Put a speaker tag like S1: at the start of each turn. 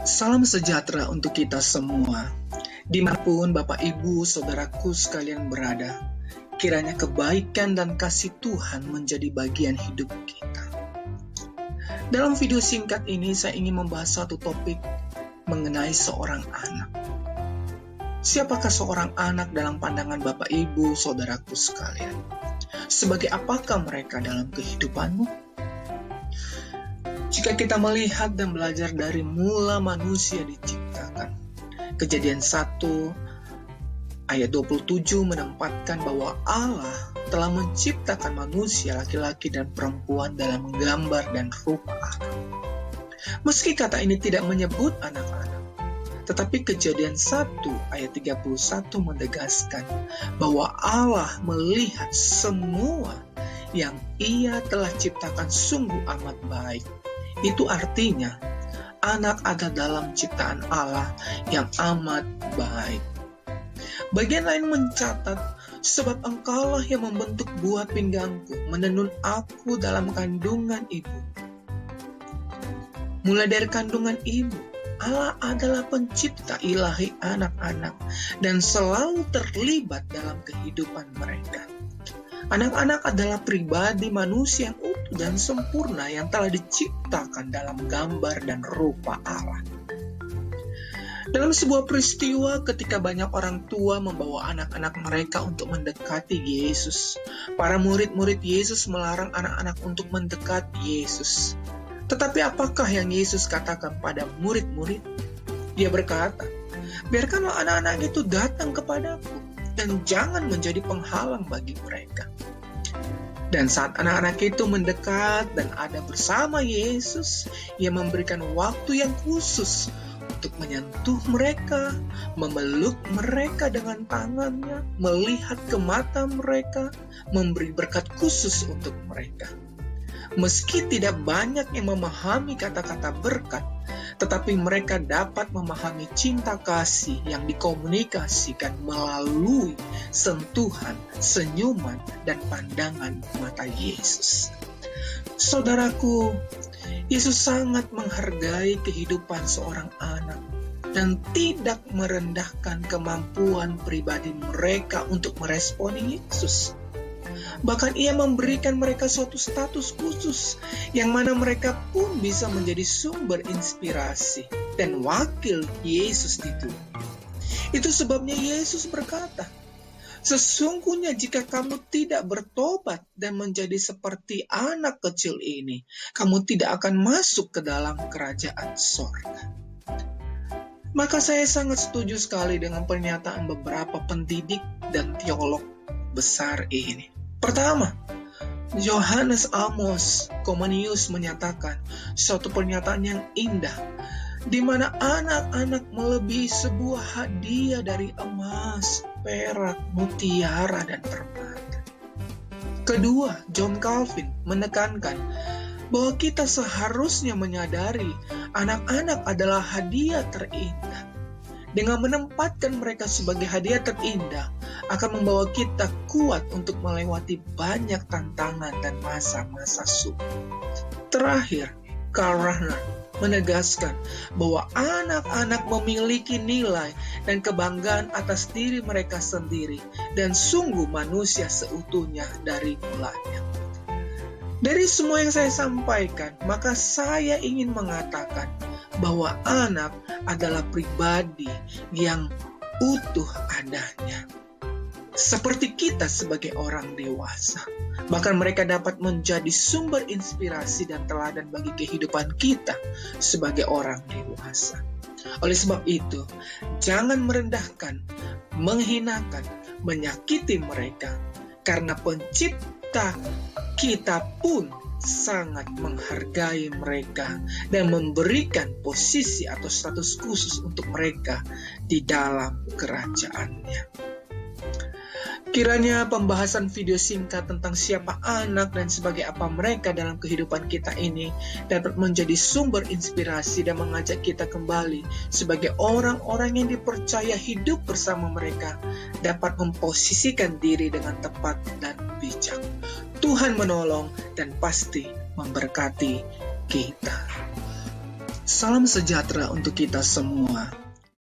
S1: Salam sejahtera untuk kita semua, dimanapun Bapak Ibu Saudaraku sekalian berada. Kiranya kebaikan dan kasih Tuhan menjadi bagian hidup kita. Dalam video singkat ini saya ingin membahas satu topik mengenai seorang anak. Siapakah seorang anak dalam pandangan Bapak Ibu Saudaraku sekalian? Sebagai apakah mereka dalam kehidupanmu? Jika kita melihat dan belajar dari mula manusia diciptakan, Kejadian 1 ayat 27 menempatkan bahwa Allah telah menciptakan manusia laki-laki dan perempuan dalam gambar dan rupa Allah. Meski kata ini tidak menyebut anak-anak, tetapi Kejadian 1 ayat 31 menegaskan bahwa Allah melihat semua yang Ia telah ciptakan sungguh amat baik. Itu artinya anak ada dalam ciptaan Allah yang amat baik. Bagian lain mencatat, sebab Engkaulah yang membentuk buah pinggangku, menenun aku dalam kandungan ibu. Mulai dari kandungan ibu, Allah adalah pencipta ilahi anak-anak dan selalu terlibat dalam kehidupan mereka. Anak-anak adalah pribadi manusia yang utuh dan sempurna yang telah diciptakan dalam gambar dan rupa Allah. Dalam sebuah peristiwa ketika banyak orang tua membawa anak-anak mereka untuk mendekati Yesus, para murid-murid Yesus melarang anak-anak untuk mendekat Yesus. Tetapi apakah yang Yesus katakan pada murid-murid? Dia berkata, "Biarkanlah anak-anak itu datang kepadaku, dan jangan menjadi penghalang bagi mereka." Dan saat anak-anak itu mendekat dan ada bersama Yesus, Ia memberikan waktu yang khusus untuk menyentuh mereka, memeluk mereka dengan tangannya, melihat ke mata mereka, memberi berkat khusus untuk mereka. Meski tidak banyak yang memahami kata-kata berkat, tetapi mereka dapat memahami cinta kasih yang dikomunikasikan melalui sentuhan, senyuman, dan pandangan mata Yesus. Saudaraku, Yesus sangat menghargai kehidupan seorang anak dan tidak merendahkan kemampuan pribadi mereka untuk meresponi Yesus. Bahkan Ia memberikan mereka suatu status khusus, yang mana mereka pun bisa menjadi sumber inspirasi dan wakil Yesus itu. Itu sebabnya Yesus berkata, "Sesungguhnya jika kamu tidak bertobat dan menjadi seperti anak kecil ini, kamu tidak akan masuk ke dalam kerajaan sorga." Maka saya sangat setuju sekali dengan pernyataan beberapa pendidik dan teolog besar ini. Pertama, Johannes Amos Comenius menyatakan suatu pernyataan yang indah, di mana anak-anak melebihi sebuah hadiah dari emas, perak, mutiara, dan permata. Kedua, John Calvin menekankan bahwa kita seharusnya menyadari anak-anak adalah hadiah terindah. Dengan menempatkan mereka sebagai hadiah terindah, akan membawa kita kuat untuk melewati banyak tantangan dan masa-masa sulit. Terakhir, Karl Rahner menegaskan bahwa anak-anak memiliki nilai dan kebanggaan atas diri mereka sendiri dan sungguh manusia seutuhnya dari mulanya. Dari semua yang saya sampaikan, maka saya ingin mengatakan bahwa anak adalah pribadi yang utuh adanya. Seperti kita sebagai orang dewasa. Bahkan mereka dapat menjadi sumber inspirasi dan teladan bagi kehidupan kita sebagai orang dewasa. Oleh sebab itu, jangan merendahkan, menghinakan, menyakiti mereka. Karena pencipta kita pun sangat menghargai mereka dan memberikan posisi atau status khusus untuk mereka di dalam kerajaannya. Kiranya pembahasan video singkat tentang siapa anak dan sebagai apa mereka dalam kehidupan kita ini dapat menjadi sumber inspirasi dan mengajak kita kembali sebagai orang-orang yang dipercaya hidup bersama mereka dapat memposisikan diri dengan tepat dan bijak. Tuhan menolong dan pasti memberkati kita. Salam sejahtera untuk kita semua.